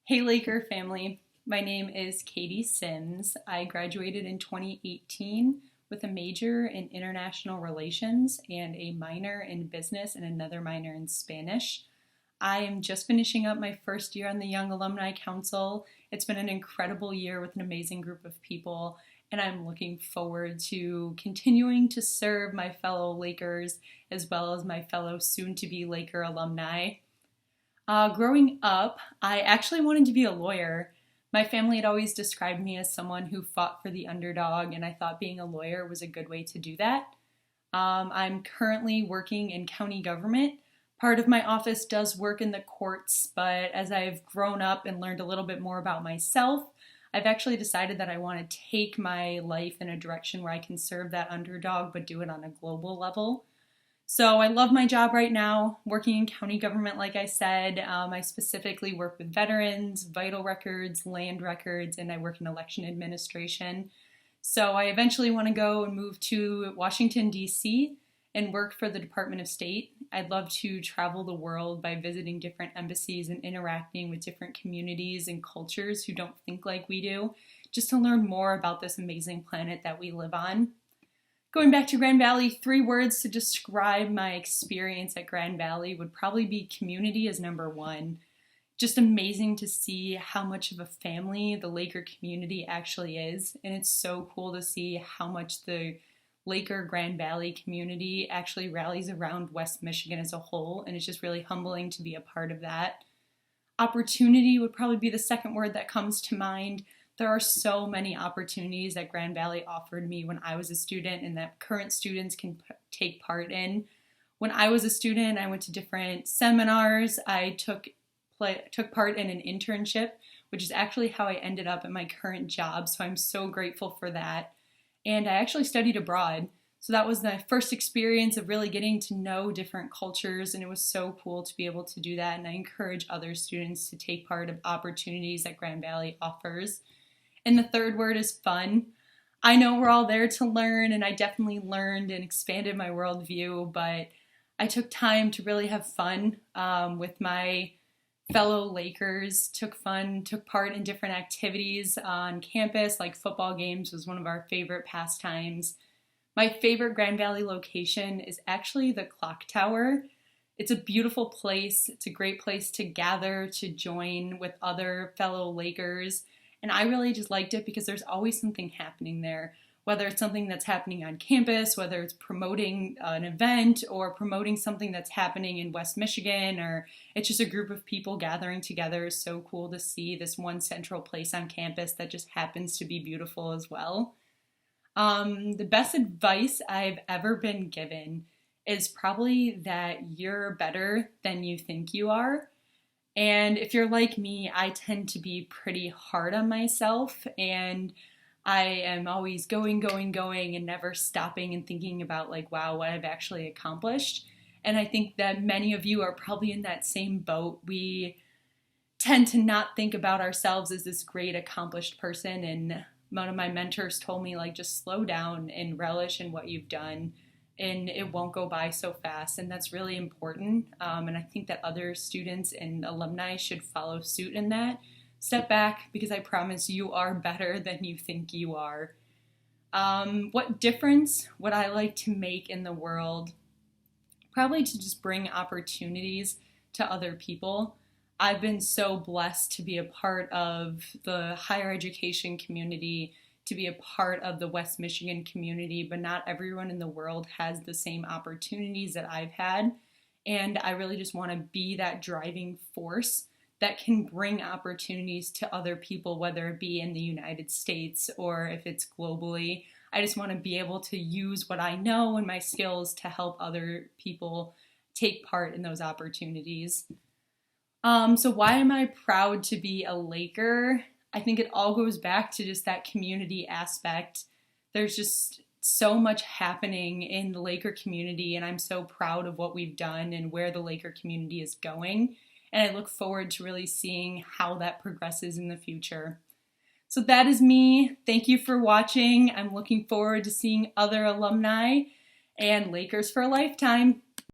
Hey Laker family, my name is Katie Sims. I graduated in 2018 with a major in international relations and a minor in business and another minor in Spanish. I am just finishing up my first year on the Young Alumni Council. It's been an incredible year with an amazing group of people, and I'm looking forward to continuing to serve my fellow Lakers as well as my fellow soon-to-be Laker alumni. Growing up, I actually wanted to be a lawyer. My family had always described me as someone who fought for the underdog, and I thought being a lawyer was a good way to do that. I'm currently working in county government. Part of my office does work in the courts, but as I've grown up and learned a little bit more about myself, I've actually decided that I want to take my life in a direction where I can serve that underdog, but do it on a global level. So I love my job right now, working in county government, like I said. I specifically work with veterans, vital records, land records, and I work in election administration. So I eventually want to go and move to Washington, D.C. and work for the Department of State. I'd love to travel the world by visiting different embassies and interacting with different communities and cultures who don't think like we do, just to learn more about this amazing planet that we live on. Going back to Grand Valley, 3 words to describe my experience at Grand Valley would probably be community as number 1. Just amazing to see how much of a family the Laker community actually is. And it's so cool to see how much the Laker Grand Valley community actually rallies around West Michigan as a whole. And it's just really humbling to be a part of that. Opportunity would probably be the second word that comes to mind. There are so many opportunities that Grand Valley offered me when I was a student and that current students can take part in. When I was a student, I went to different seminars. I took part in an internship, which is actually how I ended up at my current job. So I'm so grateful for that. And I actually studied abroad. So that was my first experience of really getting to know different cultures, and it was so cool to be able to do that. And I encourage other students to take part of opportunities that Grand Valley offers. And the third word is fun. I know we're all there to learn, and I definitely learned and expanded my worldview, but I took time to really have fun with my fellow Lakers, took part in different activities on campus, like football games was one of our favorite pastimes. My favorite Grand Valley location is actually the Clock Tower. It's a beautiful place. It's a great place to gather, to join with other fellow Lakers. And I really just liked it because there's always something happening there, whether it's something that's happening on campus, whether it's promoting an event or promoting something that's happening in West Michigan, or it's just a group of people gathering together. It's so cool to see this one central place on campus that just happens to be beautiful as well. The best advice I've ever been given is probably that you're better than you think you are. And if you're like me, I tend to be pretty hard on myself, and I am always going, and never stopping and thinking about like, wow, what I've actually accomplished. And I think that many of you are probably in that same boat. We tend to not think about ourselves as this great accomplished person. And one of my mentors told me, like, just slow down and relish in what you've done, and it won't go by so fast. And that's really important. And I think that other students and alumni should follow suit in that. Step back, because I promise you are better than you think you are. What difference would I like to make in the world? Probably to just bring opportunities to other people. I've been so blessed to be a part of the higher education community, to be a part of the West Michigan community, but not everyone in the world has the same opportunities that I've had. And I really just want to be that driving force that can bring opportunities to other people, whether it be in the United States or if it's globally. I just want to be able to use what I know and my skills to help other people take part in those opportunities. So why am I proud to be a Laker? I think it all goes back to just that community aspect. There's just so much happening in the Laker community, and I'm so proud of what we've done and where the Laker community is going. And I look forward to really seeing how that progresses in the future. So that is me. Thank you for watching. I'm looking forward to seeing other alumni and Lakers for a lifetime.